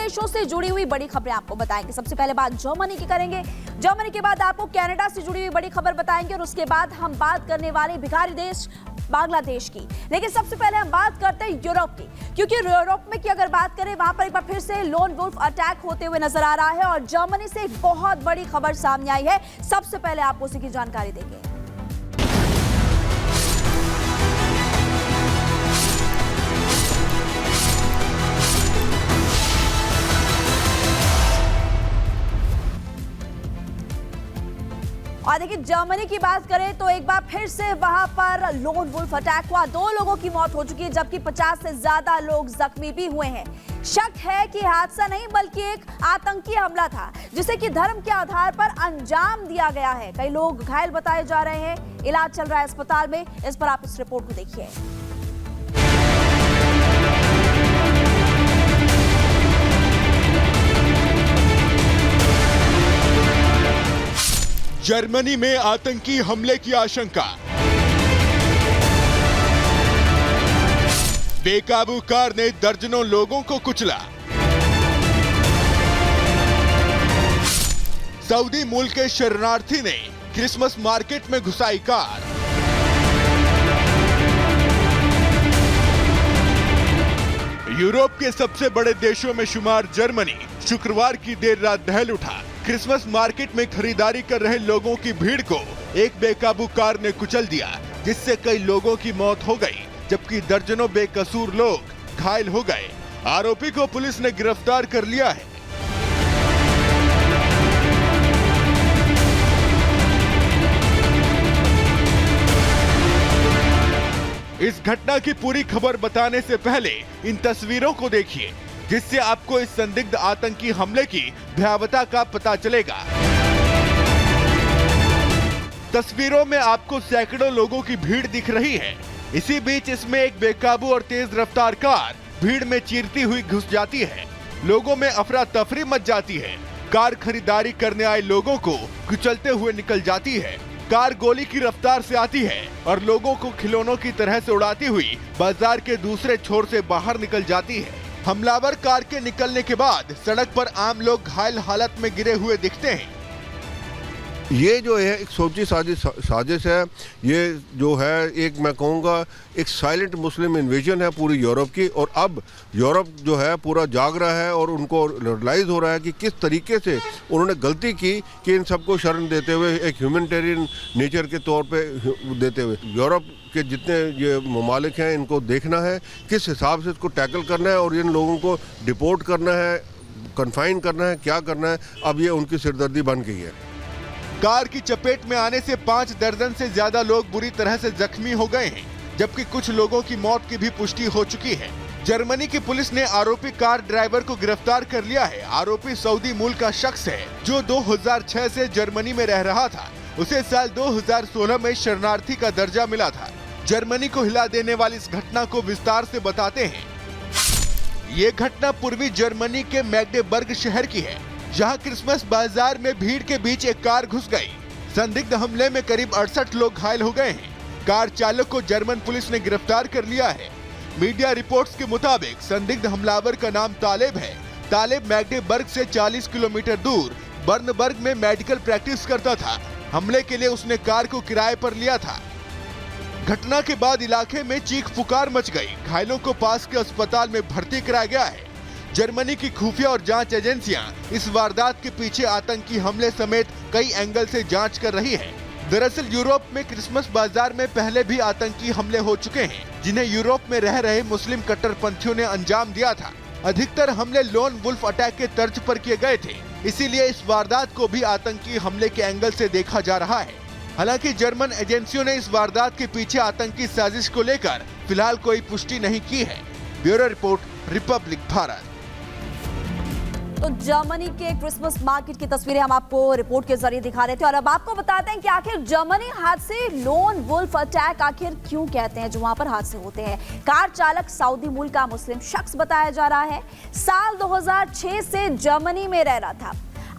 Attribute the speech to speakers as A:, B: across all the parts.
A: देशों से जुड़ी हुई बड़ी खबरें आपको बताएंगे। सबसे पहले बात जर्मनी की करेंगे। जर्मनी के बाद आपको कनाडा से जुड़ी हुई बड़ी खबर बताएंगे और उसके बाद हम बात करने वाले भिखारी देश बांग्लादेश की। लेकिन सबसे पहले हम बात करते हैं यूरोप की, क्योंकि यूरोप में की अगर बात करें वहां पर एक बार फिर से लोन वुल्फ अटैक होते हुए नजर आ रहा है और जर्मनी से एक बहुत बड़ी खबर सामने आई है। सबसे पहले आपको उसी की जानकारी देंगे। और देखिए जर्मनी की बात करें तो एक बार फिर से वहां पर लोन वुल्फ अटैक हुआ। 2 लोगों की मौत हो चुकी है जबकि 50 से ज्यादा लोग जख्मी भी हुए हैं। शक है कि हादसा नहीं बल्कि एक आतंकी हमला था जिसे कि धर्म के आधार पर अंजाम दिया गया है। कई लोग घायल बताए जा रहे हैं, इलाज चल रहा है अस्पताल में। इस पर आप इस रिपोर्ट को देखिए।
B: जर्मनी में आतंकी हमले की आशंका। बेकाबू कार ने दर्जनों लोगों को कुचला। सऊदी मूल के शरणार्थी ने क्रिसमस मार्केट में घुसाई कार। यूरोप के सबसे बड़े देशों में शुमार जर्मनी शुक्रवार की देर रात दहल उठा। क्रिसमस मार्केट में खरीदारी कर रहे लोगों की भीड़ को एक बेकाबू कार ने कुचल दिया, जिससे कई लोगों की मौत हो गई जबकि दर्जनों बेकसूर लोग घायल हो गए। आरोपी को पुलिस ने गिरफ्तार कर लिया है। इस घटना की पूरी खबर बताने से पहले इन तस्वीरों को देखिए, जिससे आपको इस संदिग्ध आतंकी हमले की भयावहता का पता चलेगा। तस्वीरों में आपको सैकड़ों लोगों की भीड़ दिख रही है। इसी बीच इसमें एक बेकाबू और तेज रफ्तार कार भीड़ में चीरती हुई घुस जाती है। लोगों में अफरा तफरी मच जाती है। कार खरीदारी करने आए लोगों को कुचलते हुए निकल जाती है। कार गोली की रफ्तार से आती है और लोगों को खिलौनों की तरह से उड़ाती हुई बाजार के दूसरे छोर से बाहर निकल जाती है। हमलावर कार के निकलने के बाद सड़क पर आम लोग घायल हालत में गिरे हुए दिखते हैं।
C: ये जो है एक सोची साजिश है। ये जो है एक मैं कहूँगा एक साइलेंट मुस्लिम इन्वेजन है पूरी यूरोप की। और अब यूरोप जो है पूरा जाग रहा है और उनको रियलाइज हो रहा है कि किस तरीके से उन्होंने गलती की कि इन सबको शरण देते हुए एक ह्यूमैनिटेरियन नेचर के तौर पे देते हुए। यूरोप के जितने ये ममालिक हैं इनको देखना है किस हिसाब से इसको टैकल करना है और इन लोगों को डिपोर्ट करना है, कन्फाइन करना है, क्या करना है। अब ये उनकी सिरदर्दी बन गई है।
B: कार की चपेट में आने से 5 दर्जन से ज्यादा लोग बुरी तरह से जख्मी हो गए हैं, जबकि कुछ लोगों की मौत की भी पुष्टि हो चुकी है। जर्मनी की पुलिस ने आरोपी कार ड्राइवर को गिरफ्तार कर लिया है। आरोपी सऊदी मूल का शख्स है जो 2006 से जर्मनी में रह रहा था। उसे साल 2016 में शरणार्थी का दर्जा मिला था। जर्मनी को हिला देने वाली इस घटना को विस्तार से बताते हैं। ये घटना पूर्वी जर्मनी के मैग्डेबर्ग शहर की है, जहां क्रिसमस बाजार में भीड़ के बीच एक कार घुस गई। संदिग्ध हमले में करीब 68 लोग घायल हो गए हैं। कार चालक को जर्मन पुलिस ने गिरफ्तार कर लिया है। मीडिया रिपोर्ट्स के मुताबिक संदिग्ध हमलावर का नाम तालेब है। तालेब मैग्डेबर्ग से 40 किलोमीटर दूर बर्नबर्ग में मेडिकल प्रैक्टिस करता था। हमले के लिए उसने कार को किराए पर लिया था। घटना के बाद इलाके में चीख पुकार मच गई। घायलों को पास के अस्पताल में भर्ती कराया गया है। जर्मनी की खुफिया और जांच एजेंसियां इस वारदात के पीछे आतंकी हमले समेत कई एंगल से जांच कर रही है। दरअसल यूरोप में क्रिसमस बाजार में पहले भी आतंकी हमले हो चुके हैं, जिन्हें यूरोप में रह रहे मुस्लिम कट्टरपंथियों ने अंजाम दिया था। अधिकतर हमले लोन वुल्फ अटैक के तर्ज पर किए गए थे, इसीलिए इस वारदात को भी आतंकी हमले के एंगल से देखा जा रहा है। हालांकि जर्मन एजेंसियों ने इस वारदात के पीछे आतंकी साजिश को लेकर फिलहाल कोई पुष्टि नहीं की है। Bureau report, Republic Bharat.
A: तो जर्मनी के क्रिसमस मार्केट की तस्वीरें हम आपको रिपोर्ट के जरिए दिखा रहे थे और अब आपको बताते हैं कि आखिर जर्मनी हादसे लोन वुल्फ अटैक आखिर क्यों कहते हैं जो वहां पर हादसे होते हैं। कार चालक सऊदी मूल का मुस्लिम शख्स बताया जा रहा है। साल 2006 से जर्मनी में रह रहा था।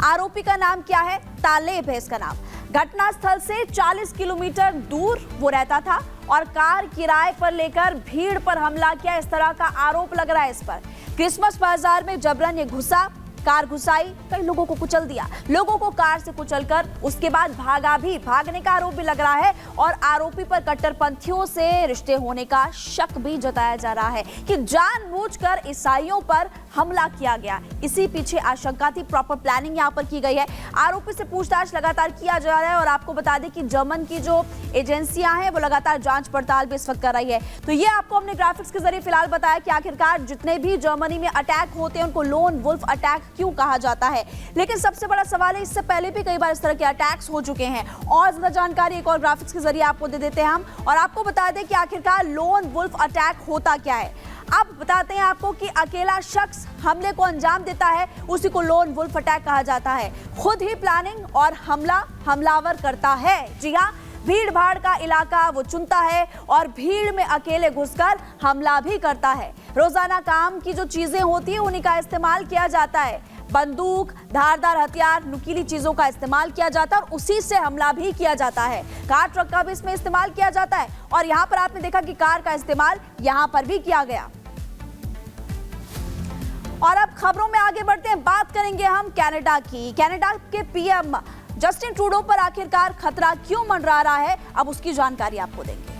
A: आरोपी का नाम क्या है? तालेब है इसका नाम। घटना स्थल से 40 किलोमीटर दूर वो रहता था और कार किराए पर लेकर भीड़ पर हमला किया, इस तरह का आरोप लग रहा है इस पर। क्रिसमस बाजार में जबरन ये घुसा, कार घुसाई, कई लोगों को कुचल दिया, लोगों को कार से कुचलकर उसके बाद भागने का आरोप भी लग रहा है और आरोपी पर कट्टरपंथियों से रिश्ते होने का शक भी जताया जा रहा है कि जानबूझकर ईसाइयों पर हमला किया गया। इसी पीछे आशंका थी, प्रॉपर प्लानिंग यहां पर की गई है। आरोपी से पूछताछ लगातार किया जा रहा है और आपको बता दें कि जर्मन की जो एजेंसियां हैं वो लगातार जांच पड़ताल भी इस वक्त कर रही है। तो ये आपको हमने ग्राफिक्स के जरिए फिलहाल बताया कि आखिरकार जितने भी जर्मनी में अटैक होते हैं उनको लोन वुल्फ अटैक क्यों कहा जाता है। लेकिन सबसे बड़ा सवाल है, इससे पहले भी कई बार इस तरह के अटैक्स हो चुके हैं। और ज्यादा जानकारी एक और ग्राफिक्स के जरिए आपको दे देते हैं हम और आपको बता दें कि आखिरकार लोन वुल्फ अटैक होता क्या है। अब बताते हैं आपको कि अकेला शख्स हमले को अंजाम देता है, उसी को लोन वुल्फ अटैक कहा जाता है। खुद ही प्लानिंग और हमलावर करता है। जी हाँ, भीड़ भाड़ का इलाका वो चुनता है और भीड़ में अकेले घुसकर हमला भी करता है। रोजाना काम की जो चीजें होती है उन्हीं का इस्तेमाल किया जाता है। बंदूक, धारदार हथियार, नुकीली चीजों का इस्तेमाल किया जाता है और उसी से हमला भी किया जाता है। कार ट्रक का भी इसमें इस्तेमाल किया जाता है और यहाँ पर आपने देखा कि कार का इस्तेमाल यहाँ पर भी किया गया। और अब खबरों में आगे बढ़ते हैं, बात करेंगे हम कनाडा की। कनाडा के पीएम जस्टिन ट्रूडो पर आखिरकार खतरा क्यों मंडरा रहा है, अब उसकी जानकारी आपको देंगे।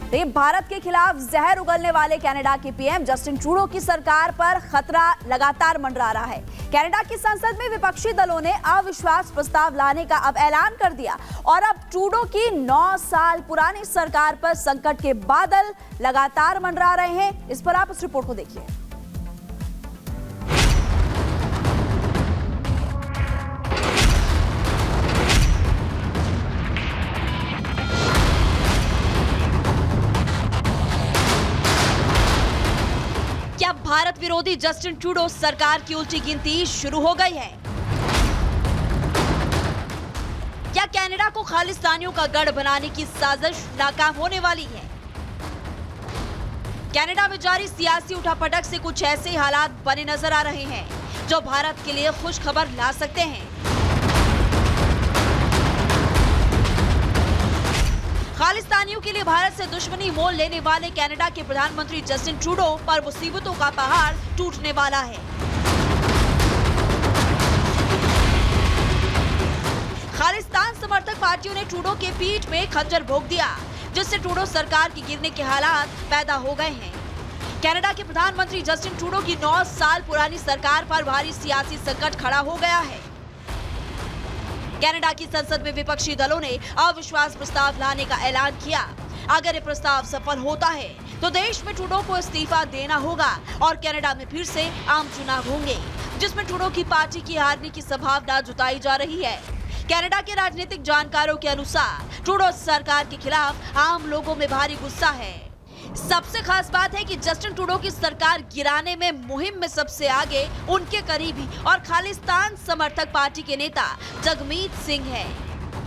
A: तो भारत के खिलाफ जहर उगलने वाले कनाडा के पीएम जस्टिन ट्रूडो की सरकार पर खतरा लगातार मंडरा रहा है। कनाडा की संसद में विपक्षी दलों ने अविश्वास प्रस्ताव लाने का अब ऐलान कर दिया और अब ट्रूडो की 9 साल पुरानी सरकार पर संकट के बादल लगातार मंडरा रहे हैं। इस पर आप इस रिपोर्ट को देखिए। क्या भारत विरोधी जस्टिन ट्रूडो सरकार की उल्टी गिनती शुरू हो गई है? क्या कनाडा को खालिस्तानियों का गढ़ बनाने की साजिश नाकाम होने वाली है? कनाडा में जारी सियासी उठापटक से कुछ ऐसे हालात बने नजर आ रहे हैं जो भारत के लिए खुश खबर ला सकते हैं। खालिस्तानियों के लिए भारत से दुश्मनी मोल लेने वाले कनाडा के प्रधानमंत्री जस्टिन ट्रूडो पर मुसीबतों का पहाड़ टूटने वाला है। खालिस्तान समर्थक पार्टियों ने ट्रूडो के पीठ में खंजर भोंक दिया, जिससे ट्रूडो सरकार के गिरने के हालात पैदा हो गए हैं। कनाडा के प्रधानमंत्री जस्टिन ट्रूडो की 9 साल पुरानी सरकार पर भारी सियासी संकट खड़ा हो गया है। कनाडा की संसद में विपक्षी दलों ने अविश्वास प्रस्ताव लाने का ऐलान किया। अगर ये प्रस्ताव सफल होता है तो देश में ट्रूडो को इस्तीफा देना होगा और कनाडा में फिर से आम चुनाव होंगे, जिसमें ट्रूडो की पार्टी की हारने की संभावना जताई जा रही है। कनाडा के राजनीतिक जानकारों के अनुसार ट्रूडो सरकार के खिलाफ आम लोगों में भारी गुस्सा है। सबसे खास बात है कि जस्टिन ट्रूडो की सरकार गिराने में मुहिम में सबसे आगे उनके करीबी और खालिस्तान समर्थक पार्टी के नेता जगमीत सिंह है।